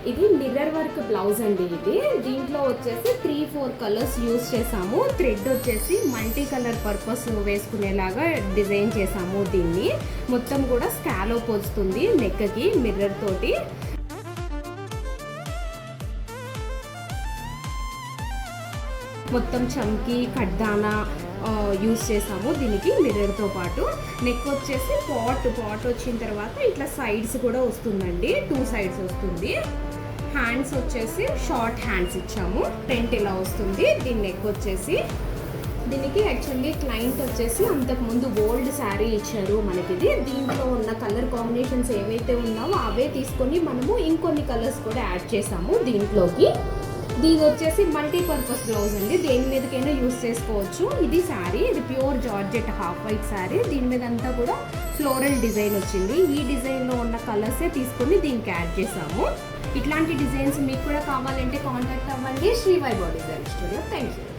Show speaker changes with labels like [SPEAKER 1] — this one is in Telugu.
[SPEAKER 1] ఇది మిర్రర్ వర్క్ బ్లౌజ్ అండి. ఇది దీంట్లో వచ్చేసి 3-4 కలర్స్ యూస్ చేసాము. థ్రెడ్ వచ్చేసి మల్టీ కలర్ పర్పస్ వేసుకునేలాగా డిజైన్ చేసాము. దీన్ని మొత్తం కూడా స్కాలోప్ వస్తుంది నెక్కి మిర్రర్ తోటి. మొత్తం చమ్కి కడ్దానా యూస్ చేసాము దీనికి మిర్రర్తో పాటు. నెక్ వచ్చేసి పాట్ వచ్చిన తర్వాత ఇట్లా సైడ్స్ కూడా వస్తుందండి, 2 సైడ్స్ వస్తుంది. హ్యాండ్స్ వచ్చేసి షార్ట్ హ్యాండ్స్ ఇచ్చాము. ఫ్రంట్ ఇలా వస్తుంది. దీని నెక్ వచ్చేసి దీనికి యాక్చువల్లీ క్లయింట్ వచ్చేసి అంతకుముందు గోల్డ్ శారీ ఇచ్చారు మనకి. దీంట్లో ఉన్న కలర్ కాంబినేషన్స్ ఏవైతే ఉన్నావో అవే తీసుకొని మనము ఇంకొన్ని కలర్స్ కూడా యాడ్ చేసాము దీంట్లోకి. దీని వచ్చేసి మల్టీపర్పస్ బ్లౌజ్ అండి, దేని మీదకైనా యూస్ చేసుకోవచ్చు. ఇది శారీ, ఇది pure georgette half white sari. దీని మీద అంతా కూడా ఫ్లోరల్ డిజైన్ వచ్చింది. ఈ డిజైన్లో ఉన్న కలర్సే తీసుకొని దీనికి యాడ్ చేసాము. ఇట్లాంటి డిజైన్స్ మీకు కూడా కావాలంటే కాంటాక్ట్ అవ్వండి Shri Vaibhav design studio. Thank you.